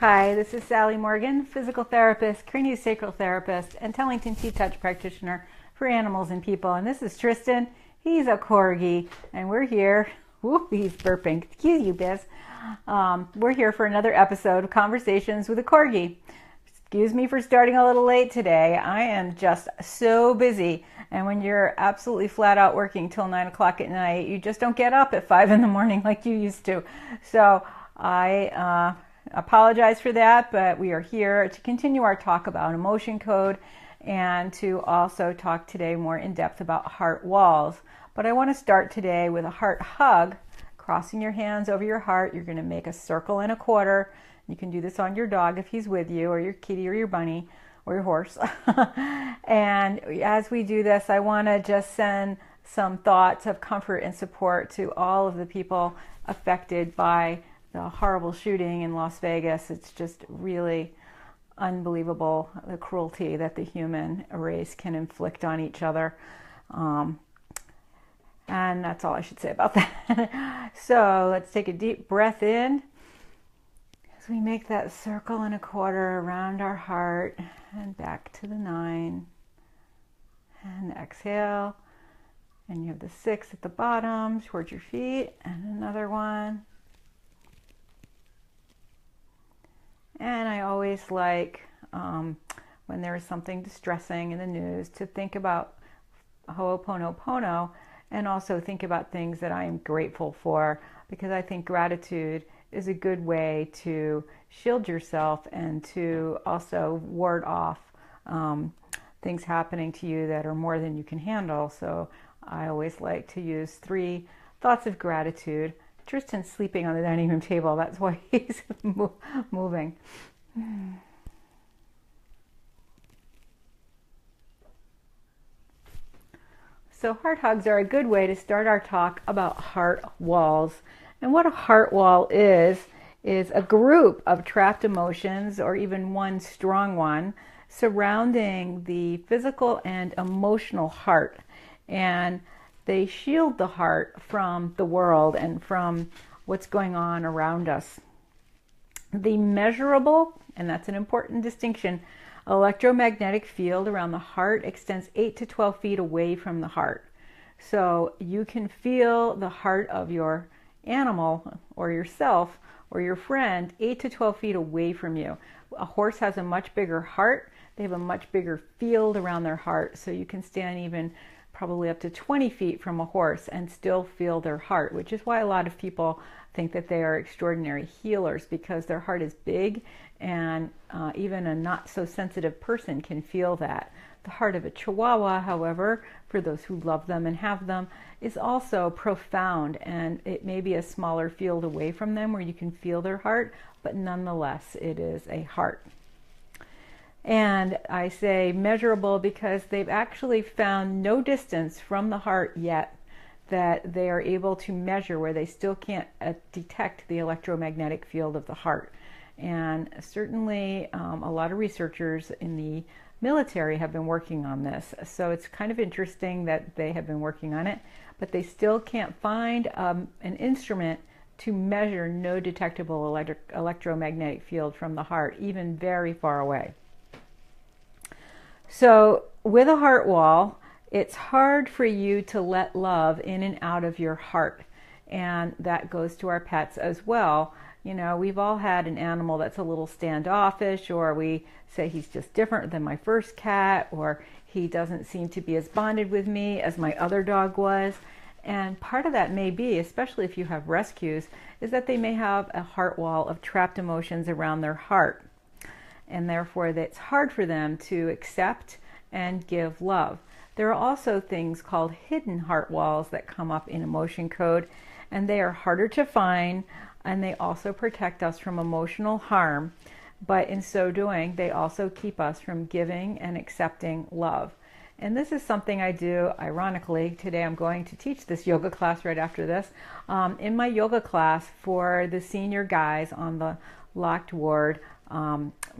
Hi, this is Sally Morgan, physical therapist, craniosacral therapist, and Tellington T-Touch practitioner for animals and people. And this is Tristan. He's a Corgi, and we're here. Whoop, he's burping. Excuse you, Biz. We're here for another episode of Conversations with a Corgi. Excuse me for starting a little late today. I am just so busy. And when you're absolutely flat out working till 9 o'clock at night, you just don't get up at 5 in the morning like you used to. So I apologize for that, but we are here to continue our talk about emotion code and to also talk today more in depth about heart walls. But I want to start today with a heart hug, crossing your hands over your heart. You're going to make a circle and a quarter. You can do this on your dog if he's with you, or your kitty, or your bunny, or your horse. And as we do this, I want to just send some thoughts of comfort and support to all of the people affected by the horrible shooting in Las Vegas. It's just really unbelievable, the cruelty that the human race can inflict on each other. And that's all I should say about that. So let's take a deep breath in as we make that circle and a quarter around our heart and back to the 9. And exhale. And you have the 6 at the bottom towards your feet, and another one. And I always like, when there is something distressing in the news, to think about Ho'oponopono and also think about things that I am grateful for, because I think gratitude is a good way to shield yourself and to also ward off things happening to you that are more than you can handle. So I always like to use 3 thoughts of gratitude. Tristan's sleeping on the dining room table. That's why he's moving. So heart hugs are a good way to start our talk about heart walls. And what a heart wall is a group of trapped emotions, or even one strong one, surrounding the physical and emotional heart. And they shield the heart from the world and from what's going on around us. The measurable, and that's an important distinction, electromagnetic field around the heart extends 8 to 12 feet away from the heart. So you can feel the heart of your animal or yourself or your friend 8 to 12 feet away from you. A horse has a much bigger heart. They have a much bigger field around their heart, so you can stand even probably up to 20 feet from a horse and still feel their heart, which is why a lot of people think that they are extraordinary healers, because their heart is big, and even a not so sensitive person can feel that. The heart of a Chihuahua, however, for those who love them and have them, is also profound, and it may be a smaller field away from them where you can feel their heart, but nonetheless it is a heart. And I say measurable because they've actually found no distance from the heart yet that they are able to measure where they still can't detect the electromagnetic field of the heart. And certainly a lot of researchers in the military have been working on this. So it's kind of interesting that they have been working on it, but they still can't find an instrument to measure no detectable electromagnetic field from the heart, even very far away. So with a heart wall, it's hard for you to let love in and out of your heart. And that goes to our pets as well. You know, we've all had an animal that's a little standoffish, or we say he's just different than my first cat, or he doesn't seem to be as bonded with me as my other dog was. And part of that may be, especially if you have rescues, is that they may have a heart wall of trapped emotions around their heart. And therefore it's hard for them to accept and give love. There are also things called hidden heart walls that come up in emotion code, and they are harder to find, and they also protect us from emotional harm, but in so doing they also keep us from giving and accepting love. And this is something I do, ironically. Today I'm going to teach this yoga class right after this. In my yoga class for the senior guys on the locked ward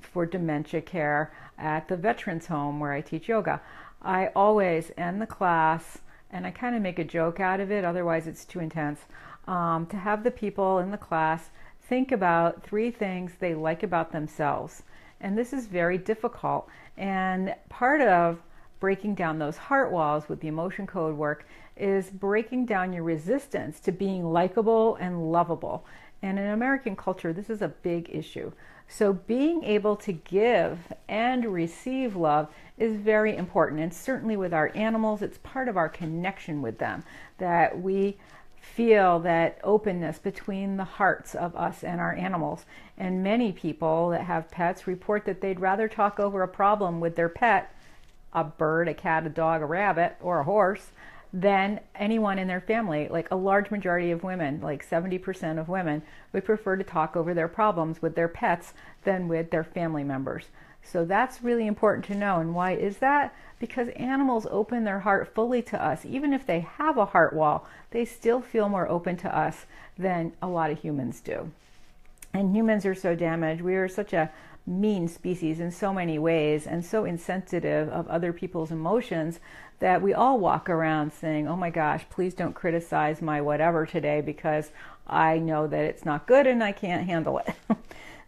for dementia care at the veterans home where I teach yoga, I always end the class, and I kind of make a joke out of it, otherwise it's too intense, to have the people in the class think about 3 things they like about themselves. And this is very difficult. And part of breaking down those heart walls with the emotion code work is breaking down your resistance to being likable and lovable. And in American culture, this is a big issue. So being able to give and receive love is very important. And certainly with our animals, it's part of our connection with them, that we feel that openness between the hearts of us and our animals. And many people that have pets report that they'd rather talk over a problem with their pet, a bird, a cat, a dog, a rabbit, or a horse, than anyone in their family. Like a large majority of women, like 70% of women, would prefer to talk over their problems with their pets than with their family members. So that's really important to know. And why is that? Because animals open their heart fully to us. Even if they have a heart wall, they still feel more open to us than a lot of humans do. And humans are so damaged. We are such a mean species in so many ways and so insensitive of other people's emotions that we all walk around saying, oh my gosh, please don't criticize my whatever today because I know that it's not good and I can't handle it.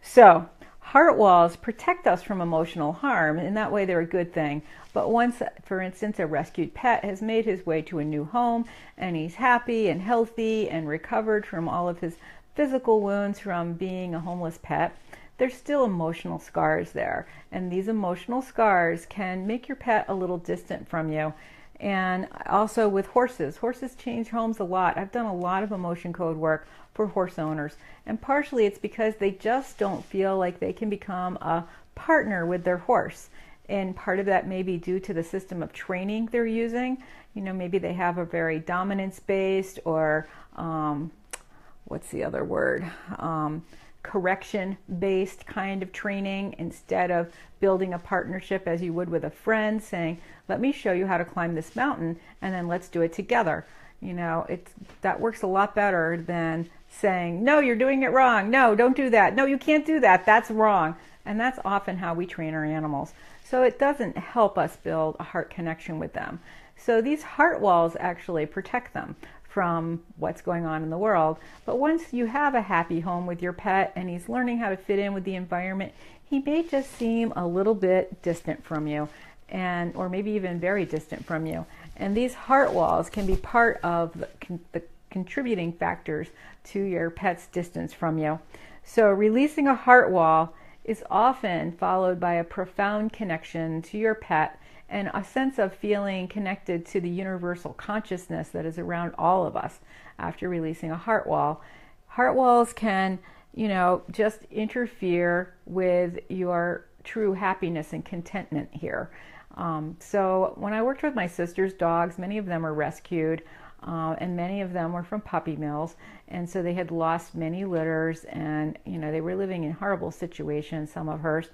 So heart walls protect us from emotional harm. In that way, they're a good thing. But once, for instance, a rescued pet has made his way to a new home and he's happy and healthy and recovered from all of his physical wounds from being a homeless pet, there's still emotional scars there. And these emotional scars can make your pet a little distant from you. And also with horses. Horses change homes a lot. I've done a lot of emotion code work for horse owners. And partially it's because they just don't feel like they can become a partner with their horse. And part of that may be due to the system of training they're using. You know, maybe they have a very dominance-based or, what's the other word? Correction-based kind of training instead of building a partnership as you would with a friend, saying, let me show you how to climb this mountain and then let's do it together. You know, that works a lot better than saying, no, you're doing it wrong. No, don't do that. No, you can't do that. That's wrong. And that's often how we train our animals. So it doesn't help us build a heart connection with them. So these heart walls actually protect them from what's going on in the world. But once you have a happy home with your pet and he's learning how to fit in with the environment, he may just seem a little bit distant from you, or maybe even very distant from you. And these heart walls can be part of the contributing factors to your pet's distance from you. So releasing a heart wall is often followed by a profound connection to your pet and a sense of feeling connected to the universal consciousness that is around all of us after releasing a heart wall. Heart walls can, just interfere with your true happiness and contentment here. So when I worked with my sister's dogs, many of them were rescued, and many of them were from puppy mills, and so they had lost many litters, and they were living in horrible situations, some of hers,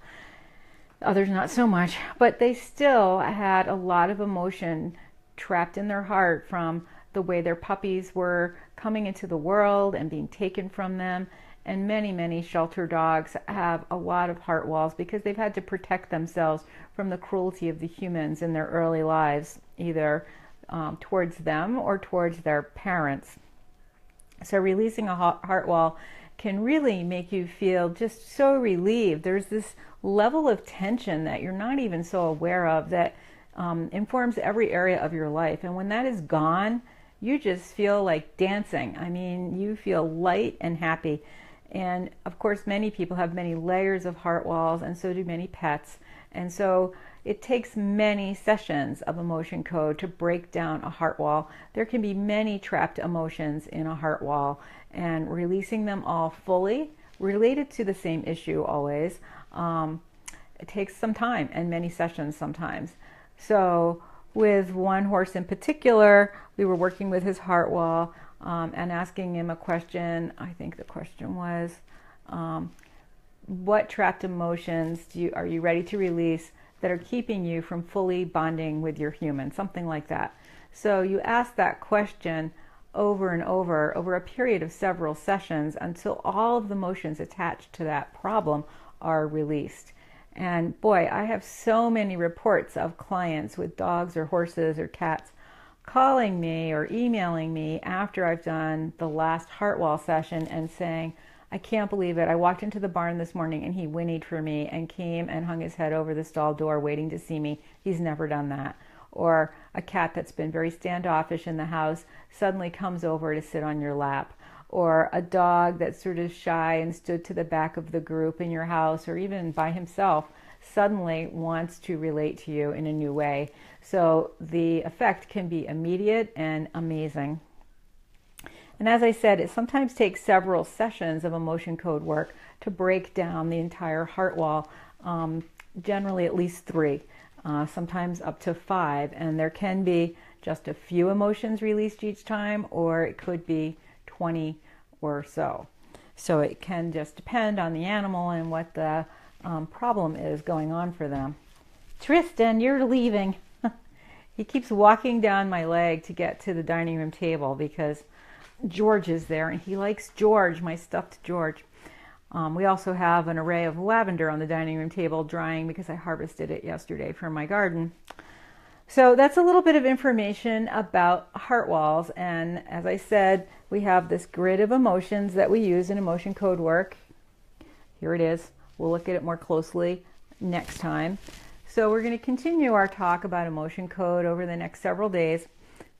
others not so much, but they still had a lot of emotion trapped in their heart from the way their puppies were coming into the world and being taken from them. And many, many shelter dogs have a lot of heart walls because they've had to protect themselves from the cruelty of the humans in their early lives, either towards them or towards their parents. So releasing a heart wall can really make you feel just so relieved. There's this level of tension that you're not even so aware of that informs every area of your life. And when that is gone, you just feel like dancing. I mean, you feel light and happy. And of course, many people have many layers of heart walls, and so do many pets. And so it takes many sessions of emotion code to break down a heart wall. There can be many trapped emotions in a heart wall, and releasing them all fully, related to the same issue always, it takes some time and many sessions sometimes. So with one horse in particular, we were working with his heart wall and asking him a question. I think the question was, what trapped emotions are you ready to release that are keeping you from fully bonding with your human? Something like that. So you ask that question over and over a period of several sessions until all of the emotions attached to that problem are released. And boy, I have so many reports of clients with dogs or horses or cats calling me or emailing me after I've done the last heart wall session and saying, I can't believe it. I walked into the barn this morning and he whinnied for me and came and hung his head over the stall door waiting to see me. He's never done that. Or a cat that's been very standoffish in the house suddenly comes over to sit on your lap. Or a dog that's sort of shy and stood to the back of the group in your house or even by himself suddenly wants to relate to you in a new way. So the effect can be immediate and amazing. And as I said, it sometimes takes several sessions of emotion code work to break down the entire heart wall, generally at least 3, sometimes up to 5. And there can be just a few emotions released each time, or it could be 20 or so. So it can just depend on the animal and what the problem is going on for them. Tristan, you're leaving. He keeps walking down my leg to get to the dining room table because George is there, and he likes George, my stuffed George. We also have an array of lavender on the dining room table drying because I harvested it yesterday from my garden. So that's a little bit of information about heart walls. And as I said, we have this grid of emotions that we use in emotion code work. Here it is. We'll look at it more closely next time. So we're going to continue our talk about emotion code over the next several days.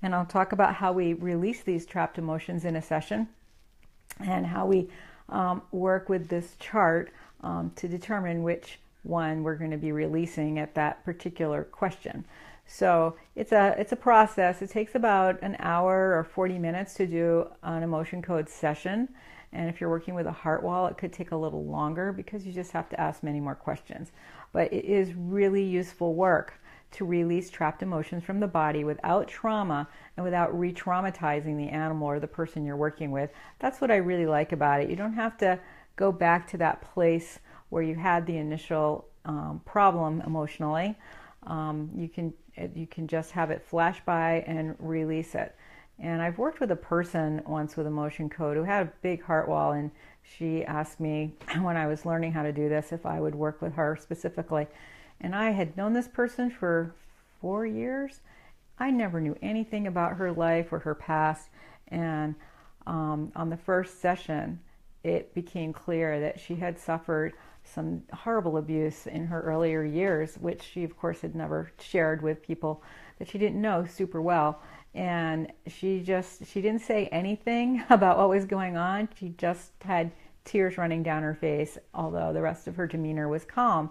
And I'll talk about how we release these trapped emotions in a session and how we work with this chart to determine which one we're going to be releasing at that particular question. So it's a process. It takes about an hour or 40 minutes to do an emotion code session. And if you're working with a heart wall, it could take a little longer because you just have to ask many more questions. But it is really useful work to release trapped emotions from the body without trauma and without re-traumatizing the animal or the person you're working with. That's what I really like about it. You don't have to go back to that place where you had the initial problem emotionally. You can just have it flash by and release it. And I've worked with a person once with emotion code who had a big heart wall, and she asked me when I was learning how to do this if I would work with her specifically. And I had known this person for 4 years. I never knew anything about her life or her past. And on the first session, it became clear that she had suffered some horrible abuse in her earlier years, which she, of course, had never shared with people that she didn't know super well. And she didn't say anything about what was going on. She just had tears running down her face, although the rest of her demeanor was calm.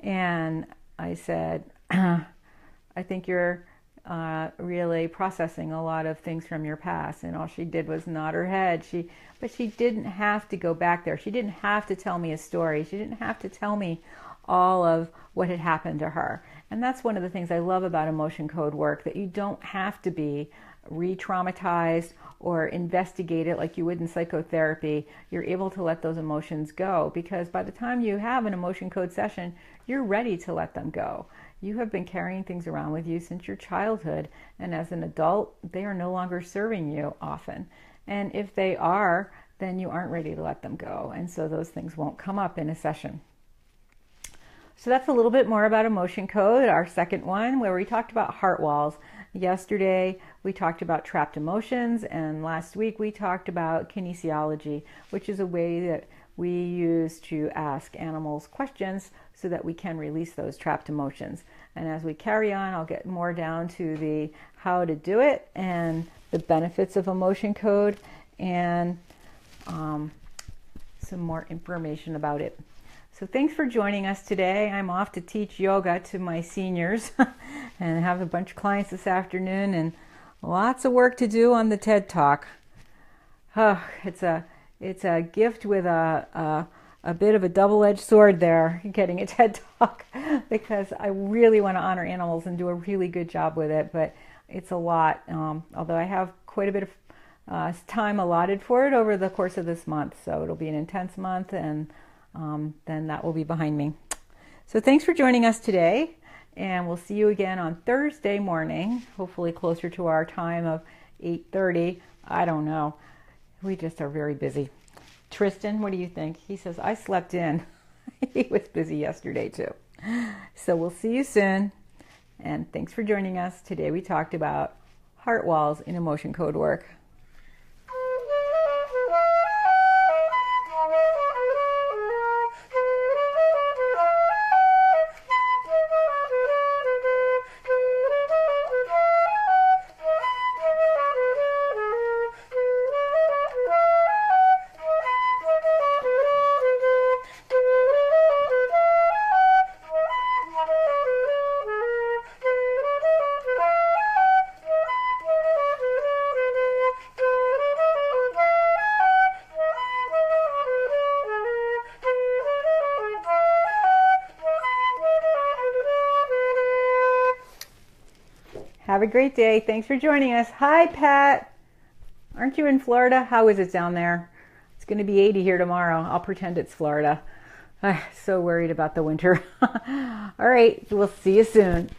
And I said, I think you're really processing a lot of things from your past. And all she did was nod her head. But she didn't have to go back there. She didn't have to tell me a story. She didn't have to tell me all of what had happened to her. And that's one of the things I love about emotion code work, that you don't have to be re-traumatized or investigate it like you would in psychotherapy. You're able to let those emotions go, because by the time you have an emotion code session, you're ready to let them go. You have been carrying things around with you since your childhood, and as an adult, they are no longer serving you often. And if they are, then you aren't ready to let them go, and so those things won't come up in a session. So that's a little bit more about emotion code, our second one, where we talked about heart walls. Yesterday, we talked about trapped emotions, and last week we talked about kinesiology, which is a way that we use to ask animals questions so that we can release those trapped emotions. And as we carry on, I'll get more down to the how to do it and the benefits of emotion code and some more information about it. So thanks for joining us today. I'm off to teach yoga to my seniors and have a bunch of clients this afternoon, and lots of work to do on the TED Talk. Oh, it's a gift with a bit of a double-edged sword there, getting a TED Talk, because I really want to honor animals and do a really good job with it, but it's a lot, although I have quite a bit of time allotted for it over the course of this month, so it'll be an intense month, and then that will be behind me. So thanks for joining us today, and we'll see you again on Thursday morning, hopefully closer to our time of 8:30. I don't know. We just are very busy. Tristan, what do you think? He says, I slept in. He was busy yesterday too. So we'll see you soon, and thanks for joining us. Today we talked about heart walls in emotion code work. Have a great day. Thanks for joining us. Hi, Pat. Aren't you in Florida? How is it down there? It's going to be 80 here tomorrow. I'll pretend it's Florida. So worried about the winter. All right, we'll see you soon.